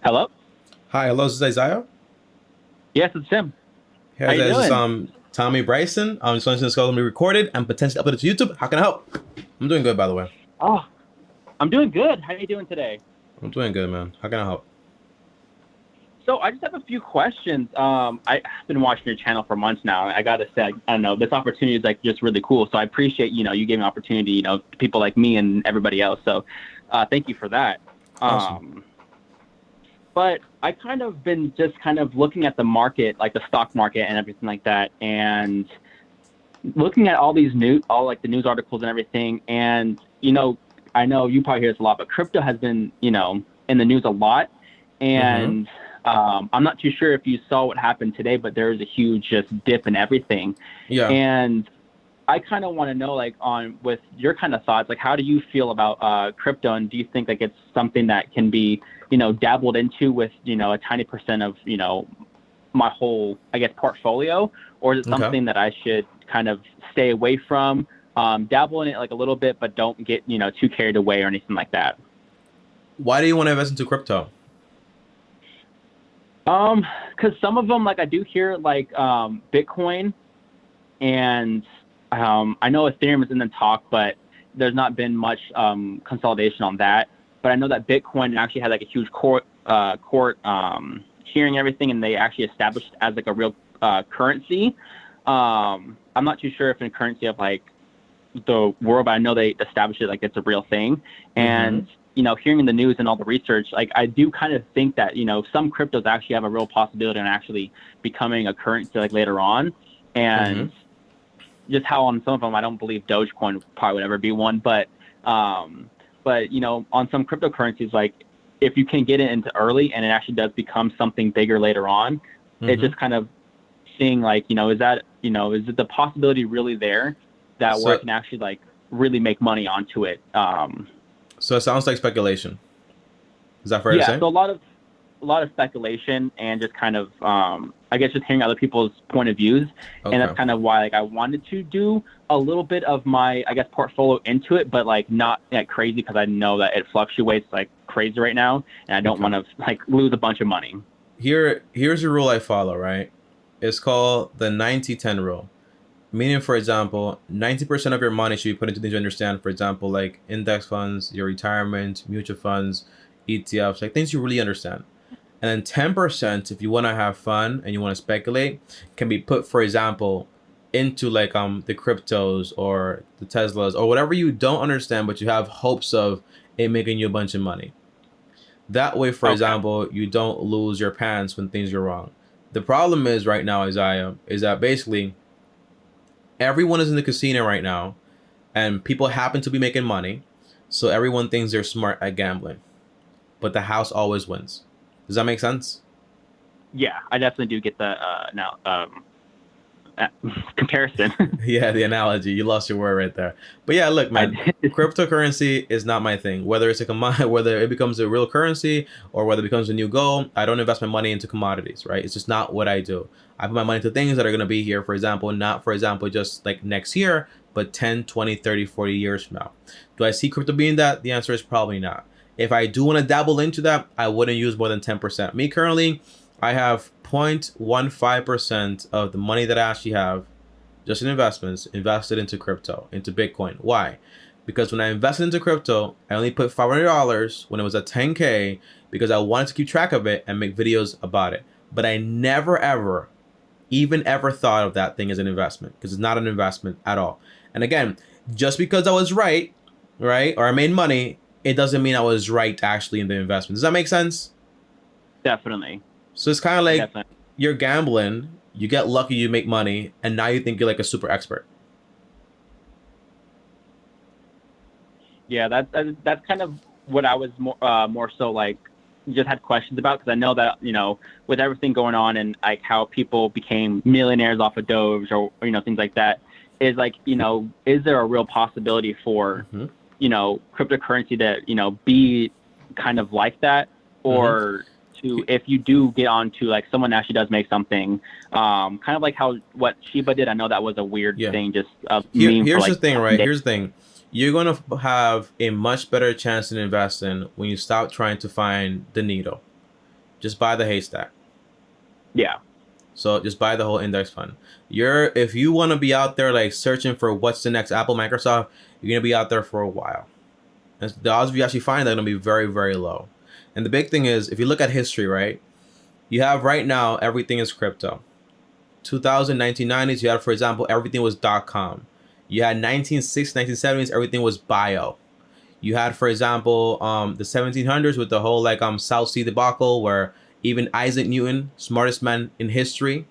Hello? Hi, hello, this is Isaiah. Yes, it's Tim. Hey, How you Isaiah, this is doing? Tommy Bryson. Just wanting this call to be recorded and potentially uploaded to YouTube. How can I help? I'm doing good, by the way. Oh, I'm doing good. How are you doing today? I'm doing good, man. How can I help? So I just have a few questions. I've been watching your channel for months now. I gotta say, I don't know, this opportunity is like just really cool. So I appreciate, you gave me an opportunity, to people like me and everybody else. So thank you for that. Awesome. Um, but I kind of been just kind of looking at the market, like the stock market and everything like that, and looking at all like the news articles and everything, and I know you probably hear this a lot, but crypto has been, in the news a lot, Mm-hmm. and I'm not too sure if you saw what happened today, but there was a huge just dip in everything, Yeah. and I kind of want to know, like, on with your kind of thoughts, like, how do you feel about crypto, and do you think like it's something that can be, dabbled into with, a tiny percent of, my whole, I guess, portfolio, or is it Okay. something that I should kind of stay away from, dabble in it like a little bit, but don't get, too carried away or anything like that? Why do you want to invest into crypto? Because some of them, like I do hear, like Bitcoin, and I know Ethereum is in the talk, but there's not been much consolidation on that. But I know that Bitcoin actually had like a huge court hearing everything, and they actually established it as like a real currency. I'm not too sure if in currency of like the world, but I know they established it like it's a real thing. Mm-hmm. And hearing in the news and all the research, like I do kind of think that some cryptos actually have a real possibility on actually becoming a currency like later on. Mm-hmm. And just how on some of them, I don't believe Dogecoin probably would ever be one, but on some cryptocurrencies, like if you can get it into early and it actually does become something bigger later on, it's Mm-hmm. just kind of seeing like, is it the possibility really there that where I So can actually like really make money onto it? so it sounds like speculation. Is that fair to Yeah, say? so a lot of speculation and just kind of I guess just hearing other people's point of views, and Okay. that's kind of why like I wanted to do a little bit of my, I guess, portfolio into it, but like not like crazy, because I know that it fluctuates like crazy right now, and I don't Okay. want to like lose a bunch of money. Here's a rule I follow, right? It's called the 90-10 rule. Meaning, for example, 90% of your money should be put into things you understand. For example, like index funds, your retirement, mutual funds, ETFs, like things you really understand. And then 10%, if you want to have fun and you want to speculate, can be put, for example, into like the cryptos or the Teslas or whatever you don't understand, but you have hopes of it making you a bunch of money. That way, for Okay. example, you don't lose your pants when things go wrong. The problem is right now, Isaiah, is that basically everyone is in the casino right now and people happen to be making money. So everyone thinks they're smart at gambling, but the house always wins. Does that make sense? Yeah, I definitely do get the now uh, comparison. Yeah, the analogy. You lost your word right there. But yeah, look, I man, did. cryptocurrency is not my thing. Whether it's a whether it becomes a real currency or whether it becomes a new goal, I don't invest my money into commodities, right? It's just not what I do. I put my money into things that are going to be here, for example, not for example just like next year, but 10, 20, 30, 40 years from now. Do I see crypto being that? The answer is probably not. If I do want to dabble into that, I wouldn't use more than 10%. Me currently, I have 0.15% of the money that I actually have just in investments, invested into crypto, into Bitcoin. Why? Because when I invested into crypto, I only put $500 when it was at 10K because I wanted to keep track of it and make videos about it. But I never ever, even ever thought of that thing as an investment because it's not an investment at all. And again, just because I was right, right, or I made money, it doesn't mean I was right actually in the investment. Does that make sense? Definitely, So it's kind of like definitely. you're gambling, you get lucky, you make money, and now you think you're like a super expert. Yeah, that's kind of what I was more so like just had questions about, because I know that with everything going on and like how people became millionaires off of Doge, or things like that, is like, is there a real possibility for Mm-hmm. cryptocurrency to be kind of like that, Mm-hmm. or to, if you do get onto like someone actually does make something, kind of like how what Shiba did. I know that was a weird Yeah. thing, just a Here, meme for here's the like thing, 10 right? days. Here's the thing. You're gonna have a much better chance in investing when you stop trying to find the needle. just buy the haystack. Yeah. So just buy the whole index fund. If you want to be out there like searching for what's the next Apple, Microsoft, you're gonna be out there for a while. And the odds of you actually find that are gonna be very, very low. And the big thing is, if you look at history, right? You have right now everything is crypto. 2000, 1990s, you had, for example, everything was .com. You had 1960s, 1970s, everything was bio. You had, for example, the 1700s with the whole like South Sea debacle, where even Isaac Newton, smartest man in history,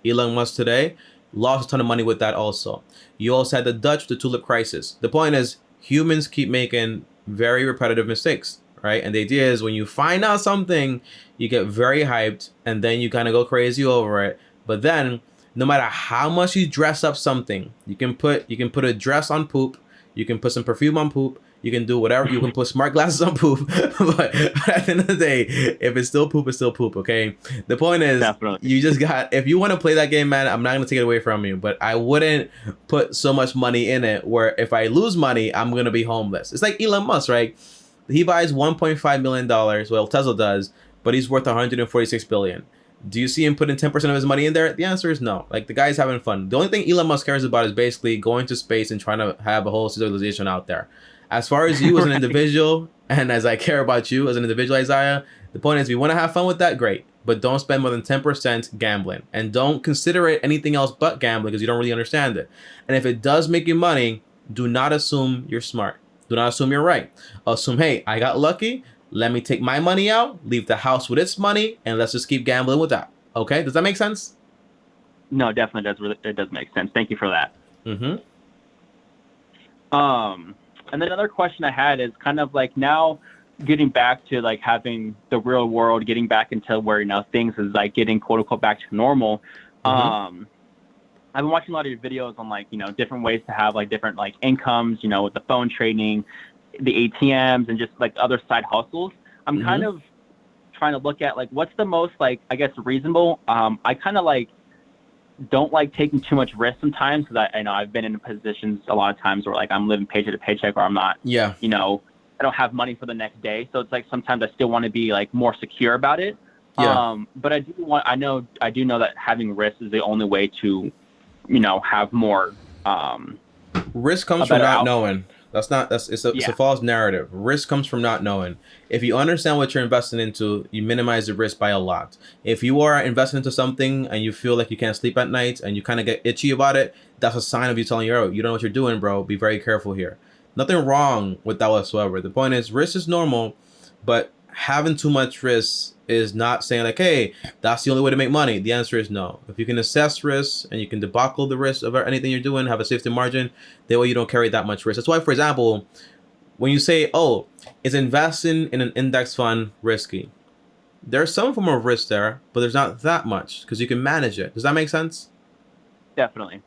Elon Musk today, lost a ton of money with that also. You also had the Dutch with the tulip crisis. The point is, humans keep making very repetitive mistakes, right? And the idea is when you find out something, you get very hyped and then you kind of go crazy over it. But then no matter how much you dress up something, you can put a dress on poop, you can put some perfume on poop, you can do whatever, you can put smart glasses on poop, but at the end of the day, if it's still poop, it's still poop, okay? The point is, Definitely. you just got, if you want to play that game, man, I'm not going to take it away from you, but I wouldn't put so much money in it where if I lose money, I'm going to be homeless. It's like Elon Musk, right? He buys $1.5 million, well, Tesla does, but he's worth $146 billion. Do you see him putting 10% of his money in there? The answer is no. Like, the guy's having fun. The only thing Elon Musk cares about is basically going to space and trying to have a whole civilization out there. As far as you as an individual, and as I care about you as an individual, Isaiah, the point is, if you want to have fun with that, great. But don't spend more than 10% gambling. And don't consider it anything else but gambling because you don't really understand it. And if it does make you money, do not assume you're smart. Do not assume you're right. Assume, hey, I got lucky. Let me take my money out, leave the house with its money, and let's just keep gambling with that. Okay? Does that make sense? No, definitely does. It does make sense. Thank you for that. Mm-hmm. And then another question I had is kind of like now getting back to like having the real world, getting back into where, you know, things is like getting quote unquote back to normal. Mm-hmm. I've been watching a lot of your videos on like, you know, different ways to have like different like incomes, you know, with the phone trading, the ATMs, and just like other side hustles. I'm kind of trying to look at like what's the most like, I guess, reasonable. I kind of like don't like taking too much risk sometimes because I know I've been in positions a lot of times where like I'm living paycheck to paycheck or I'm not, you know, I don't have money for the next day. So it's like sometimes I still want to be like more secure about it. But I do know that having risk is the only way to, you know, have more. Risk comes from not knowing. It's a false narrative. Risk comes from not knowing. If you understand what you're investing into, you minimize the risk by a lot. If you are investing into something and you feel like you can't sleep at night and you kind of get itchy about it, that's a sign of you telling you, oh, you don't know what you're doing, bro. Be very careful here. Nothing wrong with that whatsoever. The point is, risk is normal, but having too much risk is not saying like, hey, that's the only way to make money. The answer is no. If you can assess risks and you can debacle the risk of anything you're doing, have a safety margin, that way you don't carry that much risk. That's why, for example, when you say, oh, is investing in an index fund risky? There's some form of risk there, but there's not that much because you can manage it. Does that make sense? Definitely.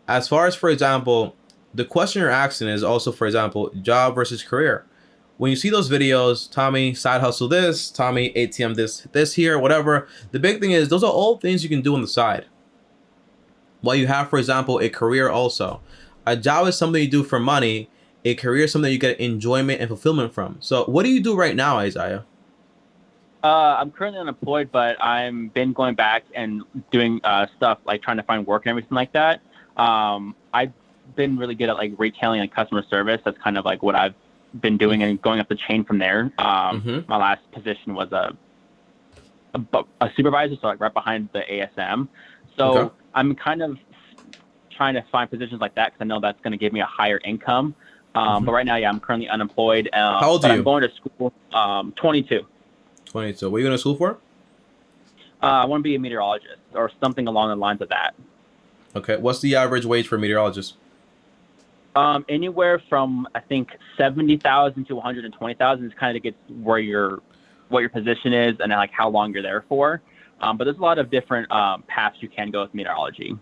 As far as, for example, the question you're asking is also, for example, job versus career. When you see those videos, Tommy side hustle this, Tommy ATM this here, whatever, the big thing is those are all things you can do on the side. While you have, for example, a career also. A job is something you do for money. A career is something you get enjoyment and fulfillment from. So what do you do right now, Isaiah? I'm currently unemployed, but I've been going back and doing stuff like trying to find work and everything like that. I've been really good at like retailing and customer service. That's kind of like what I've been doing and going up the chain from there. My last position was a supervisor, so like right behind the ASM. So I'm kind of trying to find positions like that because I know that's going to give me a higher income. But right now, I'm currently unemployed. How old are you? I'm going to school. 22. 22. What are you going to school for? I want to be a meteorologist or something along the lines of that. Okay. What's the average wage for a meteorologist? Anywhere from I think 70,000 to 120,000 is kind of gets what your position is and like how long you're there for. But there's a lot of different paths you can go with meteorology.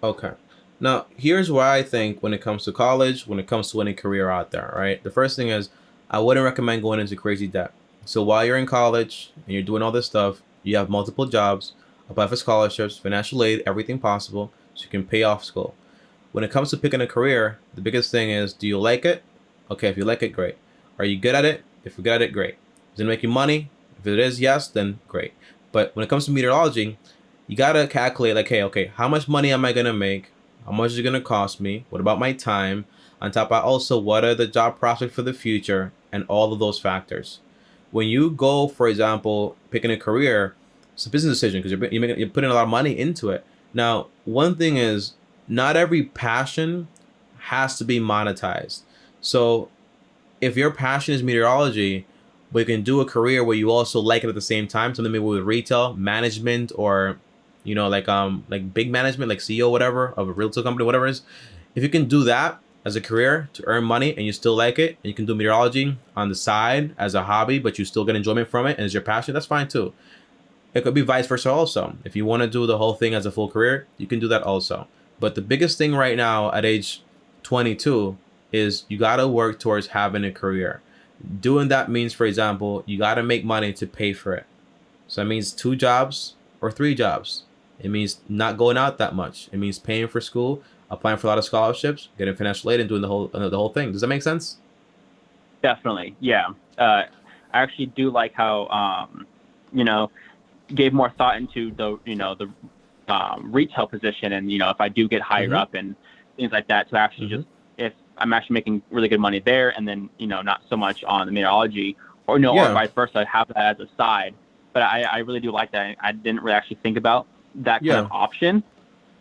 Okay. Now, here's where I think when it comes to college, when it comes to any career out there, right? The first thing is I wouldn't recommend going into crazy debt. So while you're in college and you're doing all this stuff, you have multiple jobs, apply for scholarships, financial aid, everything possible, so you can pay off school. When it comes to picking a career, the biggest thing is, do you like it? Okay, if you like it, great. Are you good at it? If you're good at it, great. Does it make you money? If it is yes, then great. But when it comes to meteorology, you gotta calculate like, hey, okay, how much money am I gonna make? How much is it gonna cost me? What about my time? On top of also, what are the job prospects for the future, and all of those factors. When you go, for example, picking a career, it's a business decision because you're putting a lot of money into it. Now, one thing is, not every passion has to be monetized. So if your passion is meteorology, but you can do a career where you also like it at the same time, something maybe with retail management, or like big management, like CEO, whatever, of a real estate company, whatever it is. If you can do that as a career to earn money and you still like it, and you can do meteorology on the side as a hobby, but you still get enjoyment from it and it's your passion, that's fine too. It could be vice versa also. If you want to do the whole thing as a full career, you can do that also. But the biggest thing right now at age 22 is you got to work towards having a career. Doing that means, for example, you got to make money to pay for it. So that means 2 jobs or 3 jobs. It means not going out that much. It means paying for school, applying for a lot of scholarships, getting financial aid, and doing the whole thing. Does that make sense? Definitely, yeah. I actually do like how you know, gave more thought into the retail position, and if I do get higher up and things like that, to actually just, if I'm actually making really good money there, and then not so much on the meteorology, or or vice versa, have that as a side. But I really do like that. I didn't really actually think about that kind of option.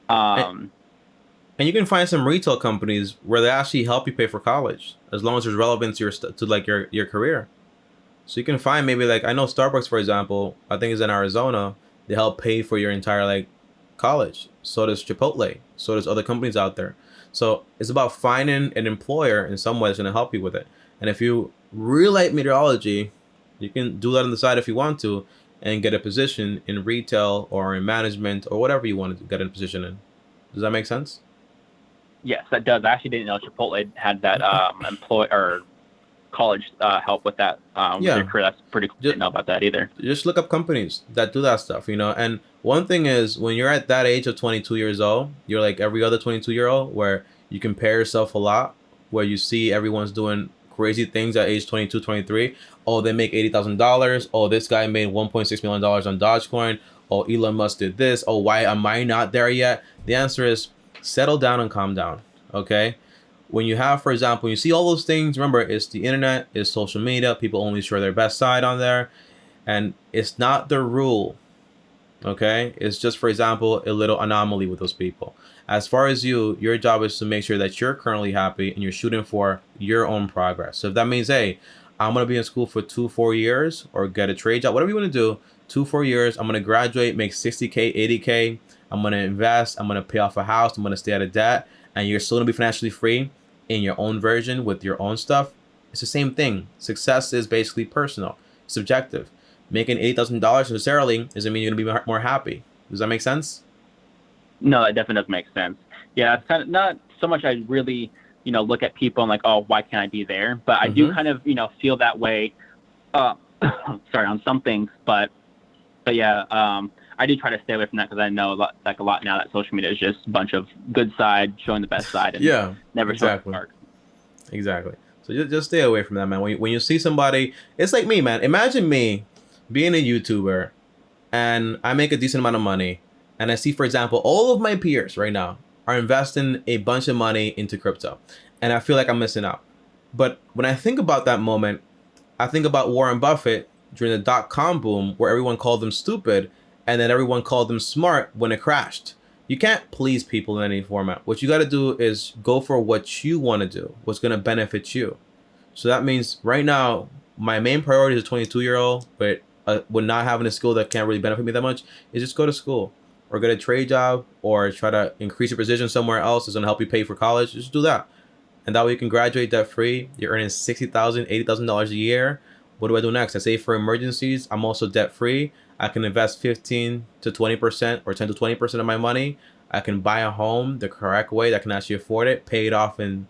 And you can find some retail companies where they actually help you pay for college, as long as there's relevance to your career. So you can find, maybe, like, I know Starbucks, for example, I think it's in Arizona. They help pay for your entire college. So does Chipotle. So does other companies out there. So it's about finding an employer in some way that's going to help you with it. And if you really like meteorology, you can do that on the side if you want to, and get a position in retail or in management or whatever you want to get a position in. Does that make sense? Yes, that does. I actually didn't know Chipotle had that employ or college help with that. With their career. That's pretty cool. I didn't know about that either. Just look up companies that do that stuff, And one thing is, when you're at that age of 22 years old, you're like every other 22-year-old, where you compare yourself a lot, where you see everyone's doing crazy things at age 22, 23. Oh, they make $80,000. Oh, this guy made $1.6 million on Dogecoin. Oh, Elon Musk did this. Oh, why am I not there yet? The answer is, settle down and calm down, okay? When you have, for example, you see all those things, remember, it's the internet, it's social media, people only show their best side on there, and it's not the rule, okay? It's just, for example, a little anomaly with those people. As far as your job is to make sure that you're currently happy and you're shooting for your own progress. So if that means, hey, I'm going to be in school for 2-4 years, or get a trade job, whatever you want to do, 2-4 years, I'm going to graduate, make 60K, 80K, I'm going to invest, I'm going to pay off a house, I'm going to stay out of debt, and you're still going to be financially free in your own version with your own stuff. It's the same thing. Success is basically personal, subjective. Making $8,000 necessarily doesn't mean you're going to be more happy. Does that make sense? No, that definitely does make sense. Yeah, it's kind of not so much I really, look at people and like, oh, why can't I be there? But I do kind of, feel that way, sorry, on some things. But yeah, I do try to stay away from that, because I know a lot now that social media is just a bunch of good side, showing the best side, and never showing the dark. Exactly. So just stay away from that, man. When you see somebody, it's like me, man. Imagine me being a YouTuber, and I make a decent amount of money, and I see, for example, all of my peers right now are investing a bunch of money into crypto, and I feel like I'm missing out. But when I think about that moment, I think about Warren Buffett during the dot-com boom, where everyone called him stupid, and then everyone called him smart when it crashed. You can't please people in any format. What you got to do is go for what you want to do, what's going to benefit you. So that means right now, my main priority as a 22-year-old, but with not having a skill that can't really benefit me that much, is just go to school, or get a trade job, or try to increase your position somewhere else that's going to help you pay for college. Just do that. And that way you can graduate debt free. You're earning $60,000, $80,000 a year. What do I do next? I save for emergencies. I'm also debt free. I can invest 15 to 20% or 10 to 20% of my money. I can buy a home the correct way that can actually afford it, pay it off in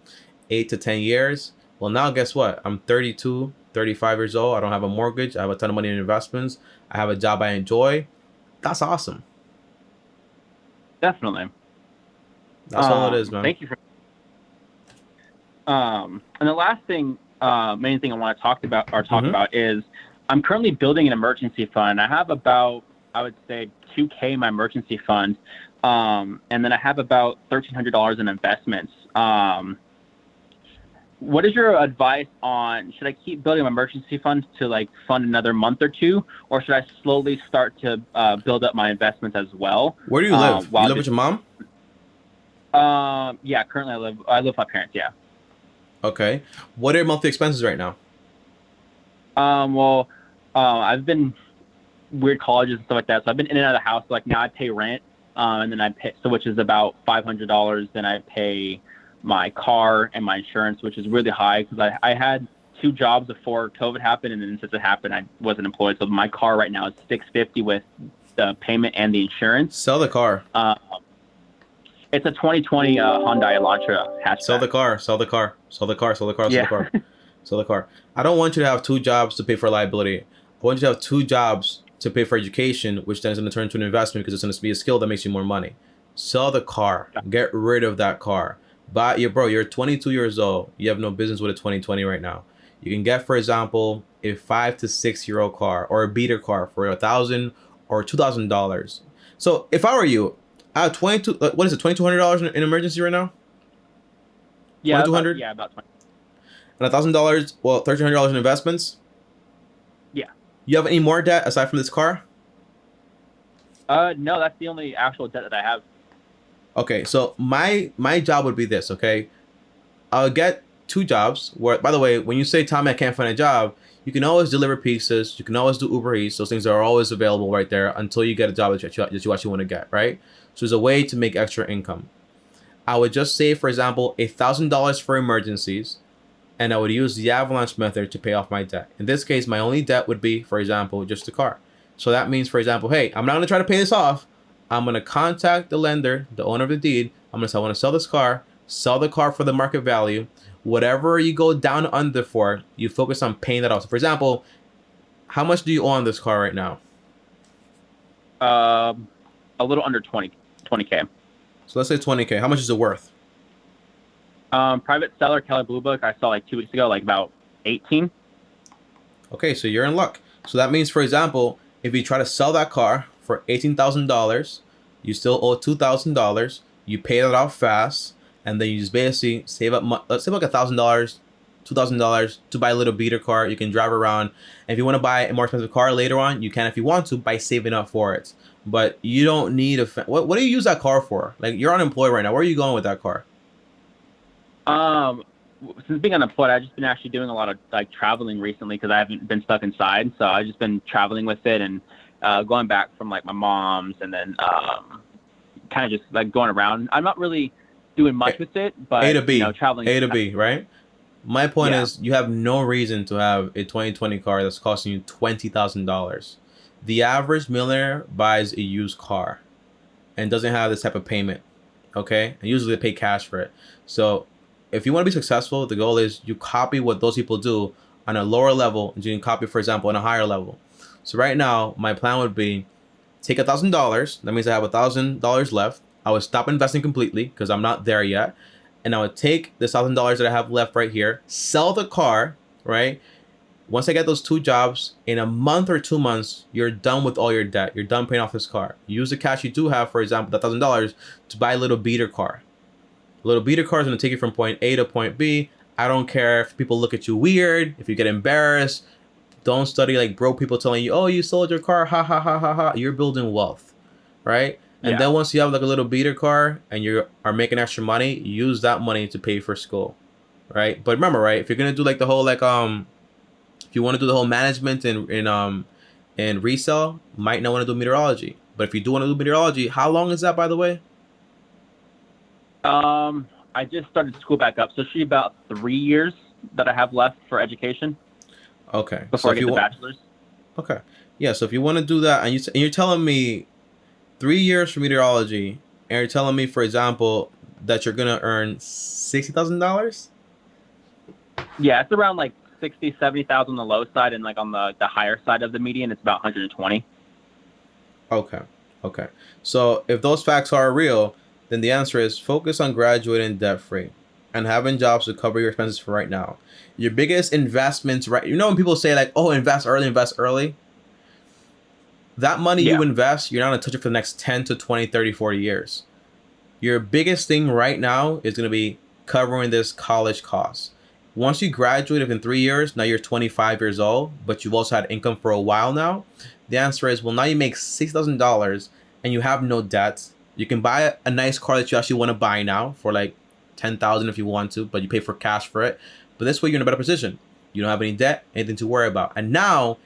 8 to 10 years. Well, now guess what? I'm 32, 35 years old. I don't have a mortgage. I have a ton of money in investments. I have a job I enjoy. That's awesome. Definitely. That's all it is, man. Thank you for. And the last thing, main thing I want to talk about is I'm currently building an emergency fund. I have about, I would say, 2K in my emergency fund, and then I have about $1,300 in investments. What is your advice on, should I keep building my emergency fund to like fund another month or two, or should I slowly start to build up my investments as well? Where do you live? You live with your mom? Yeah, currently I live with my parents. Yeah. Okay. What are your monthly expenses right now? Well, I've been weird colleges and stuff like that, so I've been in and out of the house. So, like now I pay rent, and then I pay, so which is about $500. Then I pay my car and my insurance, which is really high because I had 2 jobs before COVID happened, and then since it happened, I wasn't employed. So my car right now is $650 with the payment and the insurance. Sell the car. It's a 2020 Hyundai Elantra hatchback. Sell the car. Sell the car. Sell the car. Sell the car. Sell Yeah. the car. Sell the car. I don't want you to have 2 jobs to pay for liability. I want you to have 2 jobs to pay for education, which then is going to turn into an investment because it's going to be a skill that makes you more money. Sell the car. Get rid of that car. But you're 22 years old. You have no business with a 2020 right now. You can get, for example, a 5 to 6 year old car or a beater car for $1,000 or $2,000. So if I were you, I have $2,200 in emergency right now? Yeah, $2,200? Yeah, about 20. And $1,000, well, $1,300 in investments? Yeah. You have any more debt aside from this car? No, that's the only actual debt that I have. Okay, so my job would be this, okay? I'll get 2 jobs where, by the way, when you say, Tommy, I can't find a job, you can always deliver pizzas, you can always do Uber Eats, those things are always available right there until you get a job that you actually want to get, right? So there's a way to make extra income. I would just say, for example, $1,000 for emergencies, and I would use the avalanche method to pay off my debt. In this case, my only debt would be, for example, just the car. So that means, for example, hey, I'm not going to try to pay this off. I'm going to contact the lender, the owner of the deed. I'm going to say, I want to sell this car, sell the car for the market value. Whatever you go down under for, you focus on paying that off. So for example, how much do you owe on this car right now? A little under 20K. So let's say 20K. How much is it worth? Private seller, Keller Blue Book, I saw like 2 weeks ago, like about 18. Okay, so you're in luck. So that means, for example, if you try to sell that car for $18,000, you still owe $2,000. You pay that off fast, and then you just basically save up. Let's say like $1,000, $2,000 to buy a little beater car. You can drive around. And if you want to buy a more expensive car later on, you can if you want to by saving up for it. But you don't need a. What do you use that car for? Like, you're unemployed right now. Where are you going with that car? Since being unemployed, I've just been actually doing a lot of like traveling recently because I haven't been stuck inside. So I've just been traveling with it and going back from like my mom's and then kind of just like going around. I'm not really doing much with it, but A to B, traveling. A to B, right? My point is, you have no reason to have a 2020 car that's costing you $20,000. The average millionaire buys a used car and doesn't have this type of payment, okay? And usually they pay cash for it. So if you want to be successful, the goal is you copy what those people do on a lower level, and you can copy, for example, on a higher level. So right now, my plan would be take $1,000. That means I have $1,000 left. I would stop investing completely because I'm not there yet. And I would take the $1,000 that I have left right here, sell the car, right? Once I get those 2 jobs, in a month or 2 months, you're done with all your debt. You're done paying off this car. Use the cash you do have, for example, the $1,000 to buy a little beater car. A little beater car is going to take you from point A to point B. I don't care if people look at you weird, if you get embarrassed. Don't study like broke people telling you, oh, you sold your car, ha, ha, ha, ha, ha. You're building wealth, right? And then once you have like a little beater car and you are making extra money, use that money to pay for school, right? But remember, right, if you're going to do like the whole like, if you want to do the whole management and resell, might not want to do meteorology. But if you do want to do meteorology, how long is that, by the way? I just started school back up, so it should be about 3 years that I have left for education. Okay. Before I get the bachelor's. Okay. Yeah, so if you want to do that, and you're telling me 3 years for meteorology, and you're telling me, for example, that you're going to earn $60,000? Yeah, it's around like 60, 70,000 on the low side, and like on the higher side of the median, it's about 120. Okay. Okay. So if those facts are real, then the answer is focus on graduating debt-free. and having jobs to cover your expenses for right now. Your biggest investments, right? You know when people say like, oh, invest early, invest early? That money you invest, you're not going to touch it for the next 10 to 20, 30, 40 years. Your biggest thing right now is going to be covering this college costs. Once you graduate within 3 years, now you're 25 years old, but you've also had income for a while now. The answer is, well, now you make $6,000 and you have no debt. You can buy a nice car that you actually want to buy now for like $10,000 if you want to, but you pay for cash for it. But this way you're in a better position. You don't have any debt, anything to worry about. And now,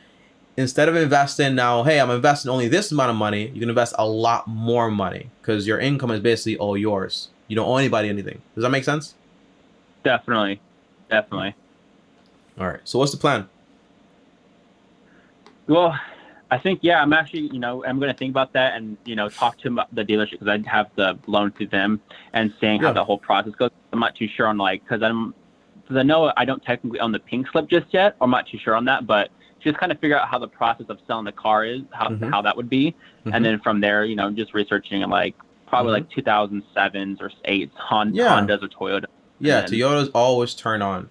instead of investing now, hey, I'm investing only this amount of money, you can invest a lot more money because your income is basically all yours. You don't owe anybody anything. Does that make sense? Definitely. Definitely. All right. So what's the plan? Well, I think, yeah, I'm actually, I'm going to think about that and, talk to the dealership because I have the loan through them and seeing how the whole process goes. I'm not too sure on because I know I don't technically own the pink slip just yet. I'm not too sure on that, but just kind of figure out how the process of selling the car is, how that would be. And then from there, just researching and probably like 2007s or 8s Hondas or Toyota. Yeah, Toyotas always turn on.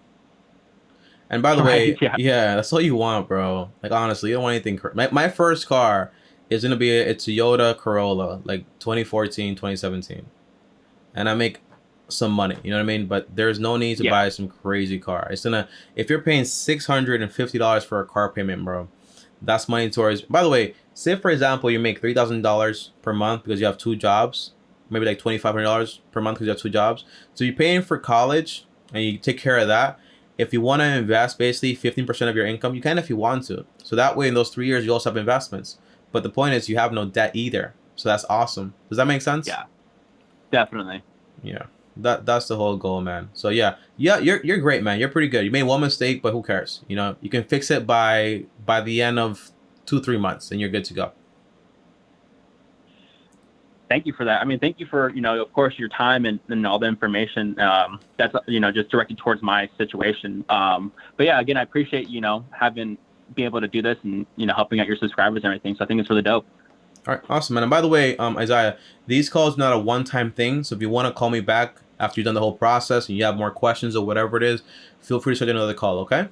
And by the way, that's all you want, bro. Like, honestly, you don't want anything. My first car is going to be a Toyota Corolla, like 2014, 2017. And I make some money, you know what I mean? But there's no need to buy some crazy car. If you're paying $650 for a car payment, bro, that's money towards, by the way, say for example, you make $3,000 per month because you have 2 jobs, maybe like $2,500 per month because you have 2 jobs. So you're paying for college and you take care of that. If you want to invest basically 15% of your income, you can if you want to. So that way in those 3 years, you also have investments. But the point is you have no debt either. So that's awesome. Does that make sense? Yeah, definitely. Yeah. That's the whole goal, man. So yeah, you're great, man. You're pretty good. You made one mistake, but who cares? You can fix it by the end of 2-3 months and you're good to go. Thank you for that. I mean, thank you for, of course, your time and all the information that's, just directed towards my situation. But yeah, again, I appreciate, being able to do this and, helping out your subscribers and everything. So I think it's really dope. All right. Awesome, man. And by the way, Isaiah, these calls are not a one-time thing. So if you want to call me back after you've done the whole process and you have more questions or whatever it is, feel free to start another call. Okay.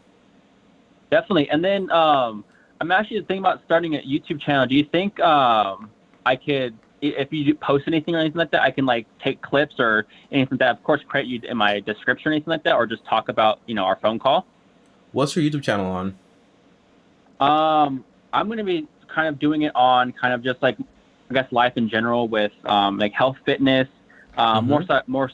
Definitely. And then I'm actually thinking about starting a YouTube channel. Do you think I could, if you post anything or anything like that, I can take clips or anything like that, of course, credit you in my description or anything like that, or just talk about, our phone call? What's your YouTube channel on? I'm going to be kind of doing it on kind of just I guess life in general with health, fitness, more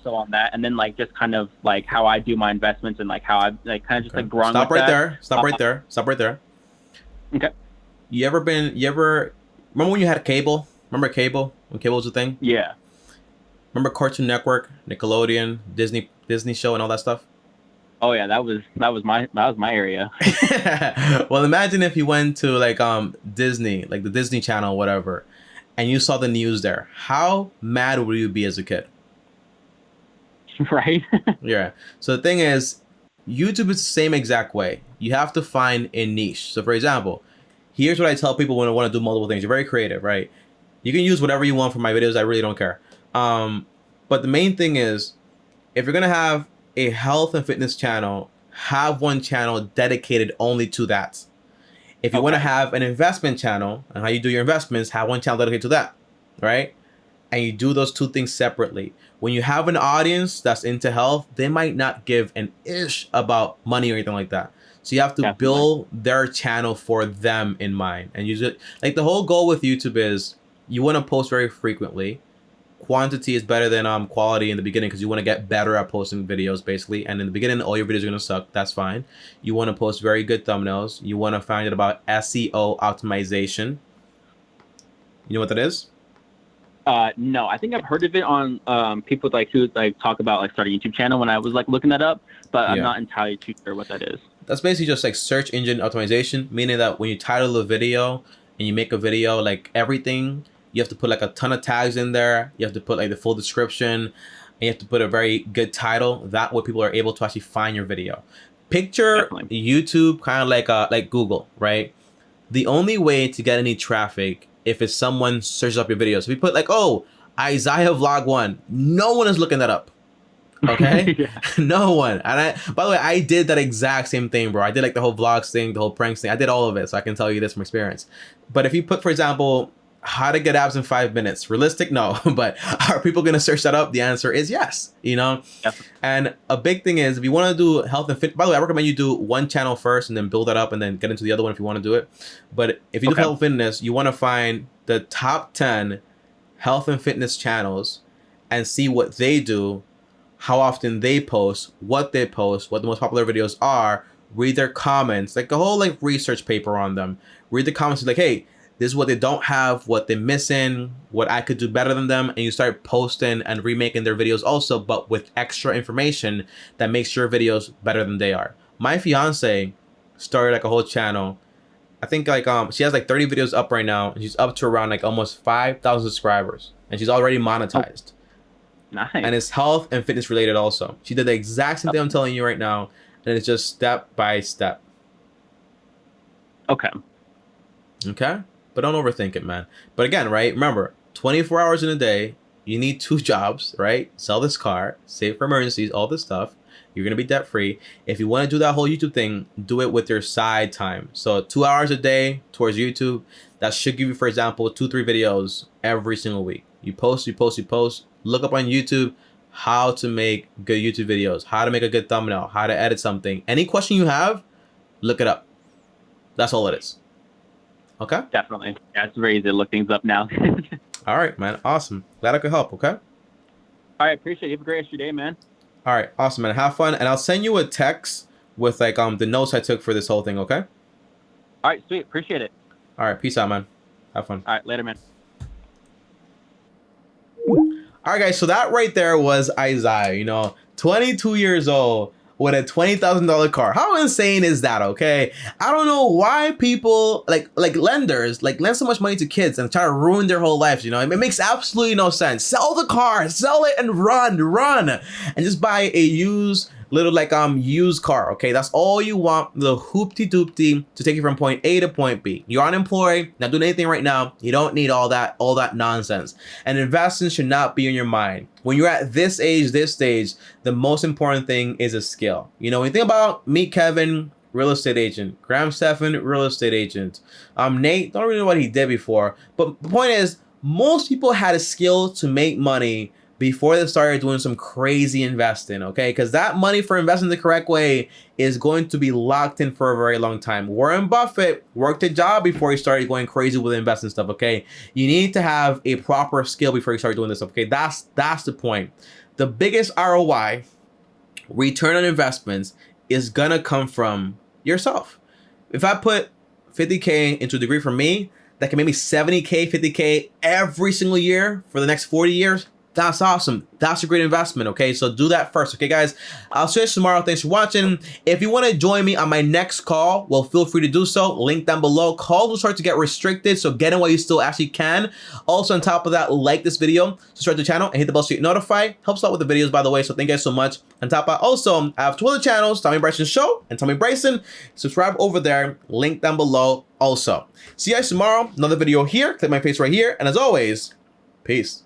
so on that. And then just kind of how I do my investments and how I kind of just growing. Stop right there. Stop right there. Okay. You ever remember when you had cable? Remember cable? When cable was a thing? Yeah. Remember Cartoon Network, Nickelodeon, Disney show and all that stuff? Oh yeah, that was my area. Well, imagine if you went to Disney, the Disney Channel, whatever, and you saw the news there. How mad would you be as a kid? Right. Yeah. So the thing is, YouTube is the same exact way. You have to find a niche. So for example, here's what I tell people when I want to do multiple things. You're very creative, right? You can use whatever you want for my videos. I really don't care. But the main thing is, if you're going to have a health and fitness channel, have one channel dedicated only to that. If you want to have an investment channel and how you do your investments, have one channel dedicated to that, right? And you do those 2 things separately. When you have an audience that's into health, they might not give an ish about money or anything like that. So you have to build their channel for them in mind. And use it. The whole goal with YouTube is you want to post very frequently. Quantity is better than quality in the beginning because you want to get better at posting videos, basically. And in the beginning, all your videos are going to suck. That's fine. You want to post very good thumbnails. You want to find out about SEO optimization. You know what that is? No, I think I've heard of it on people who talk about starting a YouTube channel when I was looking that up, but I'm not entirely too sure what that is. That's basically just search engine optimization, meaning that when you title a video and you make a video, everything, you have to put a ton of tags in there. You have to put the full description, and you have to put a very good title. That way people are able to actually find your video. Picture YouTube kind of like Google, right? The only way to get any traffic if it's someone searches up your videos. If you put Isaiah Vlog 1, no one is looking that up. Okay? Yeah. No one. And by the way, I did that exact same thing, bro. I did like the whole vlogs thing, the whole pranks thing. I did all of it, so I can tell you this from experience. But if you put, for example, how to get abs in 5 minutes, realistic? No. But are people going to search that up? The answer is yes, you know? Definitely. And a big thing is if you want to do health and fit, by the way, I recommend you do one channel first and then build that up and then get into the other one if you want to do it. But if you do health and fitness, you want to find the top 10 health and fitness channels and see what they do, how often they post, what the most popular videos are, read their comments, like a whole like research paper on them. Read the comments like, hey, this is what they don't have, what they're missing, what I could do better than them. And you start posting and remaking their videos also, but with extra information that makes your videos better than they are. My fiance started like a whole channel. I think like she has like 30 videos up right now, and she's up to around like almost 5,000 subscribers, and she's already monetized. Oh, nice. And it's health and fitness related also. She did the exact same thing I'm telling you right now, and it's just step by step. Okay. Okay? But don't overthink it, man. But again, right? Remember, 24 hours in a day, you need 2 jobs, right? Sell this car, save for emergencies, all this stuff. You're going to be debt free. If you want to do that whole YouTube thing, do it with your side time. So 2 hours a day towards YouTube, that should give you, for example, 2-3 videos every single week. You post. Look up on YouTube how to make good YouTube videos, how to make a good thumbnail, how to edit something. Any question you have, look it up. That's all it is. Okay? Definitely. Yeah, it's very easy to look things up now. All right, man. Awesome. Glad I could help, okay? All right, appreciate it. You have a great rest of your day, man. All right, awesome, man. Have fun. And I'll send you a text with like the notes I took for this whole thing, okay? All right, sweet. Appreciate it. All right, peace out, man. Have fun. All right, later, man. All right, guys, so that right there was Isaiah, you know, 22 years old with a $20,000 car. How insane is that, okay? I don't know why people, like lenders, like lend so much money to kids and try to ruin their whole lives, you know? It makes absolutely no sense. Sell the car, sell it and run. And just buy a used car, okay? That's all you want, the hoopty-doopty to take you from point A to point B. You're unemployed, not doing anything right now. You don't need all that nonsense. And investing should not be in your mind. When you're at this stage, the most important thing is a skill. You know, when you think about Meet Kevin, real estate agent, Graham Stephan, real estate agent, Nate, don't really know what he did before, but the point is, most people had a skill to make money before they started doing some crazy investing, okay? Because that money for investing the correct way is going to be locked in for a very long time. Warren Buffett worked a job before he started going crazy with investing stuff, okay? You need to have a proper skill before you start doing this stuff, okay? That's the point. The biggest ROI, return on investments, is gonna come from yourself. If I put 50K into a degree for me, that can make me 70K, 50K every single year for the next 40 years, that's awesome. That's a great investment, okay? So do that first, okay, guys? I'll switch tomorrow. Thanks for watching. If you want to join me on my next call, well, feel free to do so. Link down below. Calls will start to get restricted, so get in while you still actually can. Also, on top of that, like this video, subscribe to the channel, and hit the bell so you get notified. Helps out with the videos, by the way, so thank you guys so much. On top of that, also, I have 2 other channels, Tommy Bryson Show and Tommy Bryson. Subscribe over there. Link down below also. See you guys tomorrow. Another video here. Click my face right here. And as always, peace.